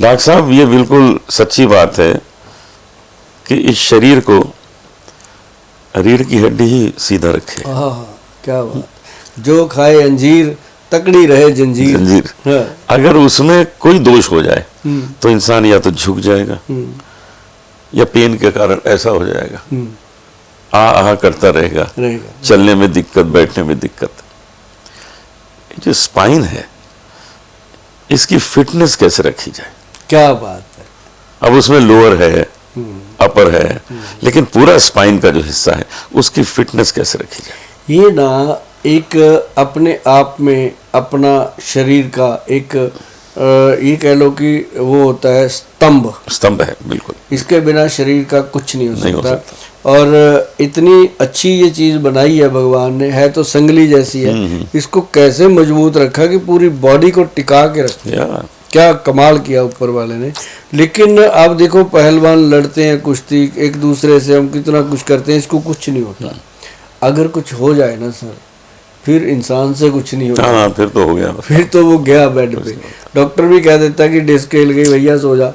Doctor साहब, ये बिल्कुल सच्ची बात है कि इस शरीर को रीढ़ की हड्डी ही सीधा रखे। हाँ, क्या बात। जो खाए अंजीर तकड़ी रहे जंजीर। जंजीर। हाँ। अगर उसमें कोई दोष हो जाए तो इंसान या तो झुक जाएगा या पेन के कारण ऐसा हो जाएगा, आ करता रहेगा, चलने में दिक्कत, बैठने में दिक्कत। जो स्पाइन है इसकी फिटनेस कैसे रखी जाए? क्या बात है। अब उसमें लोअर है, अपर है, लेकिन पूरा स्पाइन का जो हिस्सा है उसकी फिटनेस कैसे रखी जाए? ये ना एक अपने आप में अपना शरीर का एक ये कह लो कि वो होता है स्तंभ है, बिल्कुल। इसके बिना शरीर का कुछ नहीं हो सकता। और इतनी अच्छी ये चीज बनाई है भगवान ने, है तो संगली जैसी है, इसको कैसे मजबूत रखा कि पूरी बॉडी को टिका के रखा। क्या कमाल किया ऊपर वाले ने। लेकिन आप देखो पहलवान लड़ते हैं कुश्ती एक दूसरे से, हम कितना कुछ करते हैं, इसको कुछ नहीं होता। अगर कुछ हो जाए ना सर, फिर इंसान से कुछ नहीं होता। हाँ, फिर तो हो गया, फिर तो वो गया बेड पे। डॉक्टर भी कह देता कि डिस्क हिल गई भैया सो जा,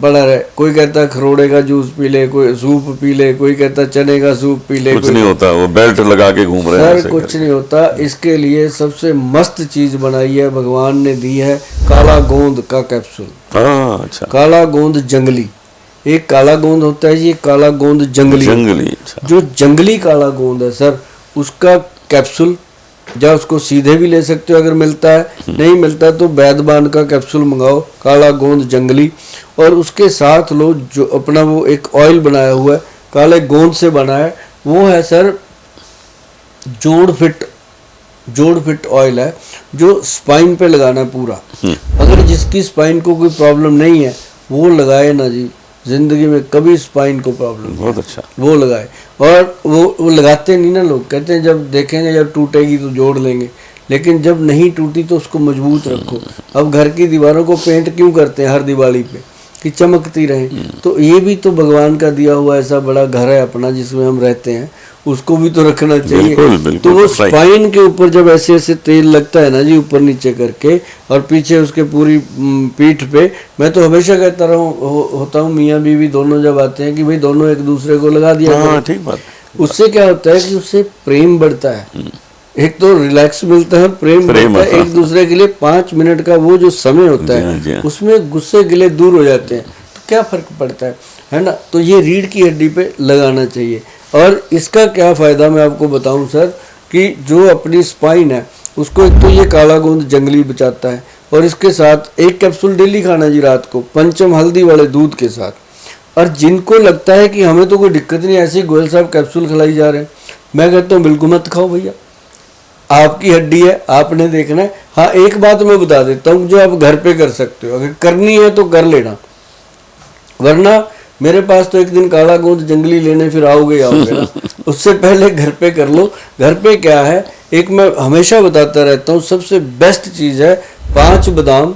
पड़ा रहे। कोई कहता खरोड़े का जूस पी ले, कोई सूप पी ले, कोई कहता चने का सूप पी ले। कुछ नहीं होता, वो बेल्ट लगा के घूम रहे हैं। सर कुछ नहीं होता। इसके लिए सबसे मस्त चीज बनाई है भगवान ने, दी है काला गोंद का कैप्सूल। अच्छा। काला गोंद जंगली, एक काला गोंद होता है जी, काला गोंद जंगली। अच्छा। जो जंगली काला गोंद है सर, उसका कैप्सूल, या उसको सीधे भी ले सकते हो अगर मिलता है, नहीं मिलता तो बैदबान का कैप्सूल मंगाओ, काला गोंद जंगली। और उसके साथ लो जो अपना वो एक ऑयल बनाया हुआ है, काले गोंद से बना है, वो है सर जोड़ फिट ऑयल है, जो स्पाइन पे लगाना है पूरा। अगर जिसकी स्पाइन को कोई प्रॉब्लम नहीं है वो लगाए ना जी, जिंदगी में कभी स्पाइन को प्रॉब्लम। बहुत अच्छा। वो लगाए। और वो लगाते नहीं ना लोग, कहते हैं जब देखेंगे जब टूटेगी तो जोड़ लेंगे, लेकिन जब नहीं टूटी तो उसको मजबूत रखो। अब घर की दीवारों को पेंट क्यों करते हैं हर दिवाली पे, कि चमकती रहे। तो ये भी तो भगवान का दिया हुआ ऐसा बड़ा घर है अपना जिसमें हम रहते हैं, उसको भी तो रखना चाहिए। बिल्कुल, तो वो स्पाइन के ऊपर जब ऐसे ऐसे तेल लगता है ना जी, ऊपर नीचे करके, और पीछे उसके पूरी पीठ पे, मैं तो हमेशा कहता होता हूँ मियाँ बीवी दोनों जब आते हैं कि भाई दोनों एक दूसरे को लगा दिया। ठीक बात। उससे क्या होता है कि उससे प्रेम बढ़ता है, एक तो रिलैक्स मिलता है, प्रेम बढ़ता है एक दूसरे के लिए। 5 मिनट का वो जो समय होता है उसमें गुस्से गिले दूर हो जाते हैं, तो क्या फर्क पड़ता है ना। तो ये रीढ़ की हड्डी पे लगाना चाहिए। और इसका क्या फ़ायदा मैं आपको बताऊं सर, कि जो अपनी स्पाइन है उसको एक तो ये काला गोंद जंगली बचाता है, और इसके साथ एक कैप्सूल डेली खाना जी रात को, पंचम हल्दी वाले दूध के साथ। और जिनको लगता है कि हमें तो कोई दिक्कत नहीं, ऐसे ही गोयल साहब कैप्सूल खिलाई जा रहे हैं, मैं कहता हूँ बिल्कुल मत खाओ भैया, आपकी हड्डी है, आपने देखना है। हाँ, एक बात मैं बता देता हूँ जो आप घर पे कर सकते हो, अगर करनी है तो कर लेना, वरना मेरे पास तो एक दिन काला गोंद जंगली लेने फिर आओगे ना, उससे पहले घर पे कर लो। घर पे क्या है, एक मैं हमेशा बताता रहता हूँ, सबसे बेस्ट चीज़ है 5 बादाम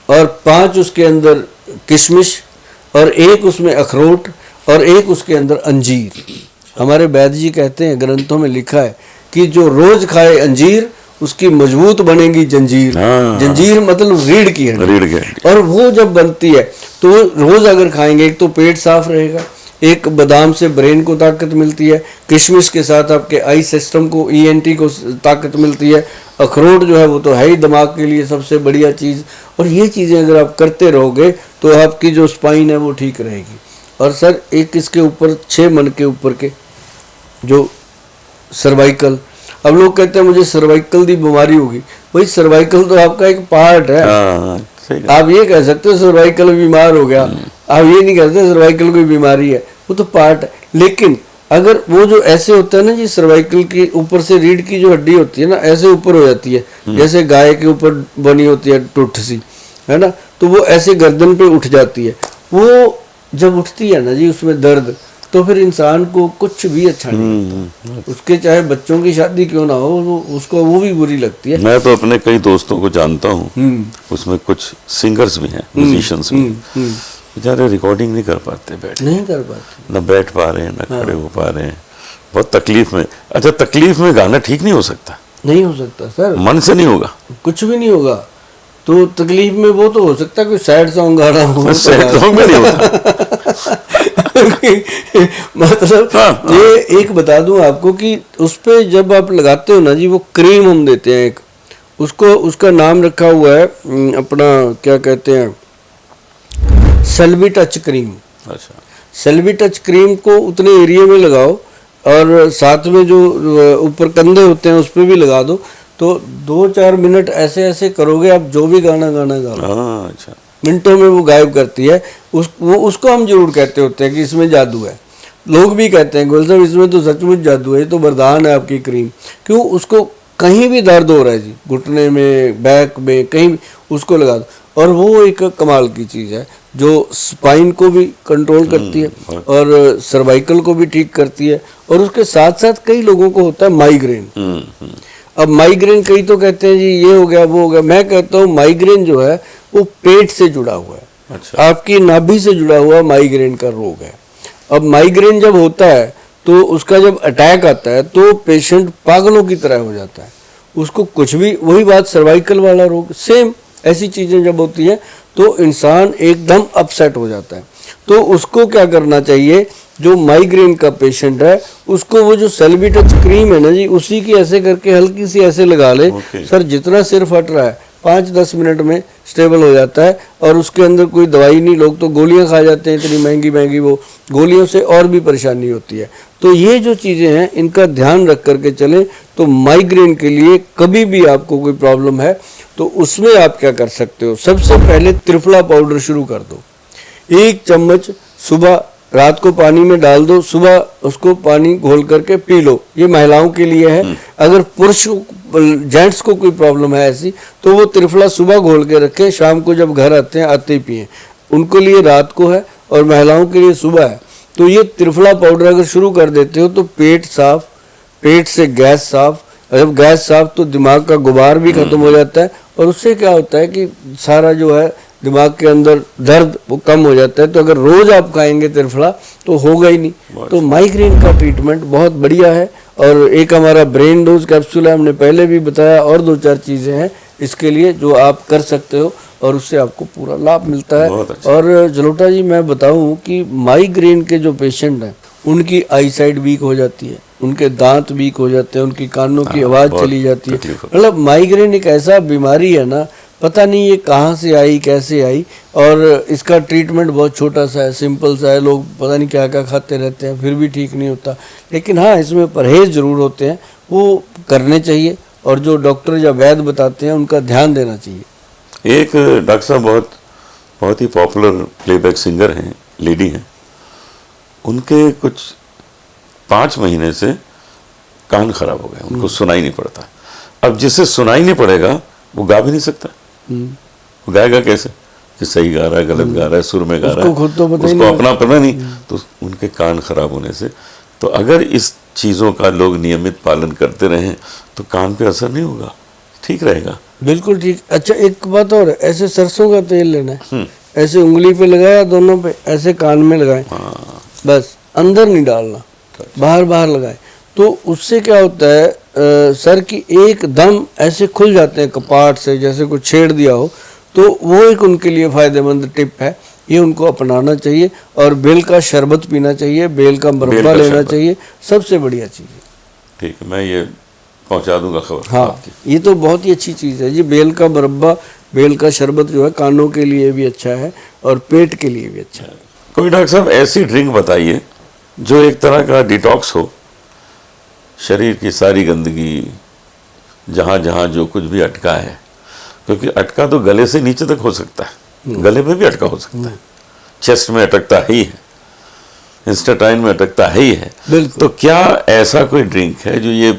और 5 उसके अंदर किशमिश, और एक उसमें अखरोट, और एक उसके अंदर अंजीर। हमारे वैद्य जी कहते हैं, ग्रंथों में लिखा है कि जो रोज खाए अंजीर उसकी मजबूत बनेगी जंजीर। जंजीर मतलब रीढ़ की हड्डी। और वो जब बनती है तो रोज अगर खाएंगे, एक तो पेट साफ रहेगा, एक बादाम से ब्रेन को ताकत मिलती है, किशमिश के साथ आपके आई सिस्टम को, ENT को ताकत मिलती है, अखरोट जो है वो तो है ही दिमाग के लिए सबसे बढ़िया चीज़। और ये चीज़ें अगर आप करते रहोगे तो आपकी जो स्पाइन है वो ठीक रहेगी। और सर एक इसके ऊपर 6 मन के ऊपर के जो सर्वाइकल, अब लोग कहते हैं मुझे सर्वाइकल की बीमारी होगी, भाई सर्वाइकल तो आपका एक पार्ट है। आप ये कह सकते हो सर्वाइकल बीमार हो गया, आप ये नहीं कहते सर्वाइकल कोई बीमारी है, वो तो पार्ट है। लेकिन अगर वो जो ऐसे होता है ना जी, सर्वाइकल के ऊपर से रीढ़ की जो हड्डी होती है ना, ऐसे ऊपर हो जाती है, जैसे गाय के ऊपर बनी होती है टुट्ठ सी, है ना, तो वो ऐसे गर्दन पे उठ जाती है। वो जब उठती है ना जी, उसमें दर्द, तो फिर इंसान को कुछ भी अच्छा नहीं लगता, उसके चाहे बच्चों की शादी क्यों ना हो, उसको वो भी बुरी लगती है। मैं तो अपने कई दोस्तों को जानता हूँ, उसमें कुछ सिंगर्स भी हैं, म्यूजिशियंस भी, बेचारे रिकॉर्डिंग नहीं कर पाते, नहीं कर पाते, न बैठ पा रहे हैं, न खड़े हो पा रहे हैं, बहुत तकलीफ में। अच्छा, तकलीफ में गाना ठीक नहीं हो सकता? नहीं हो सकता सर, मन से नहीं होगा, कुछ भी नहीं होगा। तो तकलीफ में वो तो हो सकता है कोई सैड सॉन्ग गा रहा हो, सैड सॉन्ग में नहीं होता। मतलब ये एक बता दूं आपको कि उस पे जब आप लगाते हो ना जी, वो क्रीम हम देते हैं एक, उसको उसका नाम रखा हुआ है अपना क्या कहते हैं, सेल्वी टच क्रीम। अच्छा, सेल्वी टच क्रीम को उतने एरिया में लगाओ और साथ में जो ऊपर कंधे होते हैं उस पर भी लगा दो, तो 2-4 मिनट ऐसे ऐसे करोगे आप, जो भी गाना गाओ अच्छा, मिनटों में वो गायब करती है। उसको हम जरूर कहते होते हैं कि इसमें जादू है। लोग भी कहते हैं गोयल साहब इसमें तो सचमुच जादू है, ये तो वरदान है आपकी क्रीम। क्यों? उसको कहीं भी दर्द हो रहा है जी, घुटने में, बैक में, कहीं भी उसको लगा दो, और वो एक कमाल की चीज़ है जो स्पाइन को भी कंट्रोल करती है और सर्वाइकल को भी ठीक करती है। और उसके साथ साथ कई लोगों को होता है माइग्रेन। अब माइग्रेन कई तो कहते हैं जी ये हो गया वो हो गया, मैं कहता हूँ माइग्रेन जो है वो पेट से जुड़ा हुआ है। अच्छा। आपकी नाभि से जुड़ा हुआ माइग्रेन का रोग है। अब माइग्रेन जब होता है तो उसका जब अटैक आता है तो पेशेंट पागलों की तरह हो जाता है, उसको कुछ भी, वही बात सर्वाइकल वाला रोग, सेम ऐसी चीज़ें जब होती हैं तो इंसान एकदम अपसेट हो जाता है। तो उसको क्या करना चाहिए, जो माइग्रेन का पेशेंट है उसको वो जो सेल्वी टच क्रीम है ना जी, उसी की ऐसे करके हल्की सी ऐसे लगा ले। सर जितना सिर फट रहा है 5-10 मिनट में स्टेबल हो जाता है। और उसके अंदर कोई दवाई नहीं, लोग तो गोलियां खा जाते हैं इतनी महंगी महंगी, वो गोलियों से और भी परेशानी होती है। तो ये जो चीज़ें हैं इनका ध्यान रख करके चलें तो माइग्रेन के लिए कभी भी आपको कोई प्रॉब्लम है तो उसमें आप क्या कर सकते हो, सबसे पहले त्रिफला पाउडर शुरू कर दो। 1 चम्मच सुबह रात को पानी में डाल दो, सुबह उसको पानी घोल करके पी लो। ये महिलाओं के लिए है। अगर पुरुष जेंट्स को कोई प्रॉब्लम है ऐसी तो वो त्रिफला सुबह घोल के रखें, शाम को जब घर आते हैं आते ही पिए। उनके लिए रात को है और महिलाओं के लिए सुबह है। तो ये त्रिफला पाउडर अगर शुरू कर देते हो तो पेट साफ, पेट से गैस साफ, जब गैस साफ तो दिमाग का गुबार भी खत्म हो जाता है। और उससे क्या होता है कि सारा जो है दिमाग के अंदर दर्द वो कम हो जाता है। तो अगर रोज आप खाएंगे त्रिफला तो होगा ही नहीं। तो माइग्रेन का ट्रीटमेंट बहुत बढ़िया है। और एक हमारा ब्रेन डोज कैप्सूल है, हमने पहले भी बताया, और 2-4 चीज़ें हैं इसके लिए जो आप कर सकते हो और उससे आपको पूरा लाभ मिलता है। और जलोटा जी मैं बताऊं कि माइग्रेन के जो पेशेंट हैं उनकी आई साइड वीक हो जाती है, उनके दांत वीक हो जाते हैं, उनकी कानों की आवाज़ चली जाती है। मतलब माइग्रेन एक ऐसा बीमारी है ना, पता नहीं ये कहाँ से आई कैसे आई। और इसका ट्रीटमेंट बहुत छोटा सा है, सिंपल सा है। लोग पता नहीं क्या क्या खाते रहते हैं फिर भी ठीक नहीं होता। लेकिन हाँ, इसमें परहेज़ ज़रूर होते हैं, वो करने चाहिए और जो डॉक्टर या वैद्य बताते हैं उनका ध्यान देना चाहिए। एक डॉक्टर साहब बहुत ही पॉपुलर प्लेबैक सिंगर हैं, लेडी हैं, उनके कुछ 5 महीने से कान खराब हो गए, उनको सुनाई नहीं पड़ता। अब जिसे सुनाई नहीं पड़ेगा वो गा भी नहीं सकता, वो गाएगा कैसे कि सही गा रहा है गलत गा रहा है, सुर में गा रहा है, खुद तो उसको अपना पता नहीं। तो उनके कान खराब होने से, तो अगर इस चीज़ों का लोग नियमित पालन करते रहें तो कान पे असर नहीं होगा, ठीक रहेगा। बिल्कुल ठीक। अच्छा एक बात और, ऐसे सरसों का तेल लेना है, ऐसे उंगली पे लगाया, दोनों पे ऐसे कान में लगाए, बस अंदर नहीं डालना, बाहर बाहर लगाए। तो उससे क्या होता है सर की एकदम ऐसे खुल जाते हैं कपाट से, जैसे कुछ छेड़ दिया हो। तो वो एक उनके लिए फ़ायदेमंद टिप है, ये उनको अपनाना चाहिए। और बेल का शरबत पीना चाहिए, बेल का मुरब्बा लेना चाहिए, सबसे बढ़िया चीज़ है। ठीक है, मैं ये पहुंचा दूंगा खबर। हाँ, ये तो बहुत ही अच्छी चीज़ है जी। बेल का मुरब्बा, बेल का शरबत जो है कानों के लिए भी अच्छा है और पेट के लिए भी अच्छा है। कोई डॉक्टर साहब ऐसी ड्रिंक बताइए जो एक तरह का डिटॉक्स हो, शरीर की सारी गंदगी, जहाँ जहाँ जो कुछ भी अटका है, क्योंकि अटका तो गले से नीचे तक हो सकता है, गले में भी अटका हो सकता है, चेस्ट में अटकता ही है, इंस्टेटाइन में अटकता ही है। तो क्या ऐसा कोई ड्रिंक है जो ये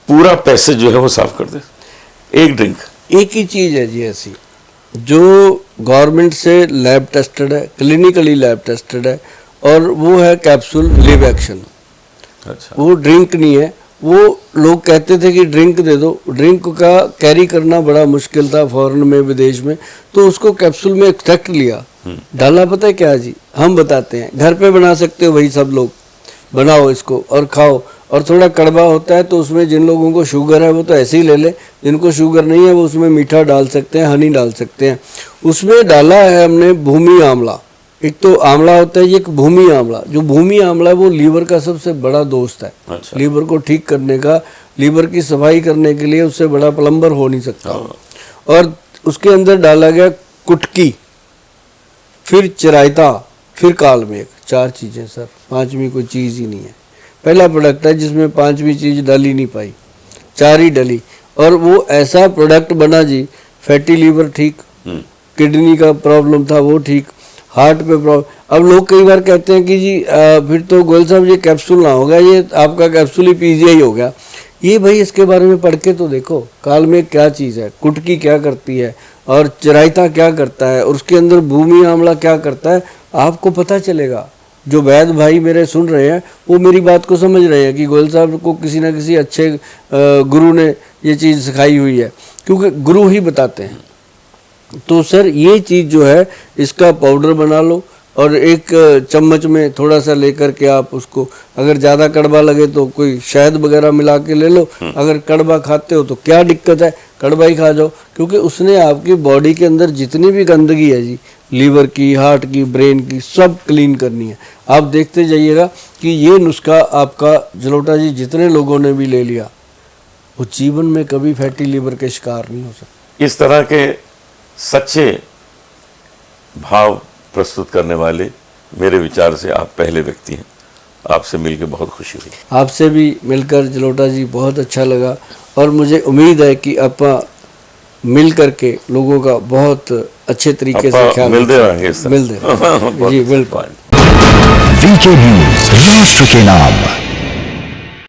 पूरा पैसेज जो है वो साफ कर दे? एक ड्रिंक, एक ही चीज़ है जी ऐसी जो गवर्नमेंट से लैब टेस्टेड है, क्लिनिकली लैब टेस्टेड है, और वो है कैप्सूल लिव एक्शन। अच्छा। वो ड्रिंक नहीं है। वो लोग कहते थे कि ड्रिंक दे दो, ड्रिंक का कैरी करना बड़ा मुश्किल था फॉरेन में, विदेश में, तो उसको कैप्सूल में एक्सट्रैक्ट लिया, डाला। पता है क्या जी, हम बताते हैं, घर पे बना सकते हो भाई, सब लोग बनाओ इसको और खाओ। और थोड़ा कड़वा होता है, तो उसमें जिन लोगों को शुगर है वो तो ऐसे ही ले ले, जिनको शुगर नहीं है वो उसमें मीठा डाल सकते हैं, हनी डाल सकते हैं। उसमें डाला है हमने भूमि आंवला। एक तो आंवला होता है, ये एक भूमि आंवला। जो भूमि आंवला है वो लीवर का सबसे बड़ा दोस्त है। अच्छा। लीवर को ठीक करने का, लीवर की सफाई करने के लिए उससे बड़ा प्लम्बर हो नहीं सकता। और उसके अंदर डाला गया कुटकी, फिर चिरायता, फिर कालमेघ। 4 चीजें सर, 5वीं कोई चीज ही नहीं है। पहला प्रोडक्ट है जिसमें 5वीं चीज डल ही नहीं पाई, 4 ही डली। और वो ऐसा प्रोडक्ट बना जी, फैटी लीवर ठीक, किडनी का प्रॉब्लम था वो ठीक, हार्ट पे प्रॉब्लम। अब लोग कई बार कहते हैं कि जी फिर तो गोयल साहब ये कैप्सूल ना होगा, ये आपका कैप्सूल ही पीजीआई हो गया। ये भाई इसके बारे में पढ़ के तो देखो, कालमेघ क्या चीज़ है, कुटकी क्या करती है, और चिरायता क्या करता है, और उसके अंदर भूमि आंवला क्या करता है, आपको पता चलेगा। जो वैद भाई मेरे सुन रहे हैं वो मेरी बात को समझ रहे हैं कि गोयल साहब को किसी ना किसी अच्छे गुरु ने ये चीज़ सिखाई हुई है, क्योंकि गुरु ही बताते हैं। तो सर ये चीज़ जो है, इसका पाउडर बना लो और एक चम्मच में थोड़ा सा लेकर के आप उसको, अगर ज़्यादा कड़वा लगे तो कोई शहद वगैरह मिला के ले लो। अगर कड़वा खाते हो तो क्या दिक्कत है, कड़वा ही खा जाओ, क्योंकि उसने आपकी बॉडी के अंदर जितनी भी गंदगी है जी, लीवर की, हार्ट की, ब्रेन की, सब क्लीन करनी है। आप देखते जाइएगा कि ये नुस्खा आपका जलोटा जी जितने लोगों ने भी ले लिया, वो जीवन में कभी फैटी लीवर के शिकार नहीं हो सकते। इस तरह के सच्चे भाव प्रस्तुत करने वाले मेरे विचार से आप पहले व्यक्ति हैं। आपसे मिलकर बहुत खुशी हुई। आपसे भी मिलकर जलोटा जी बहुत अच्छा लगा, और मुझे उम्मीद है कि आपा मिल करके लोगों का बहुत अच्छे तरीके से ख्याल मिलते रहेंगे इस तरह। मिलते जी बिल्कुल। वीके न्यूज, राष्ट्र के नाम।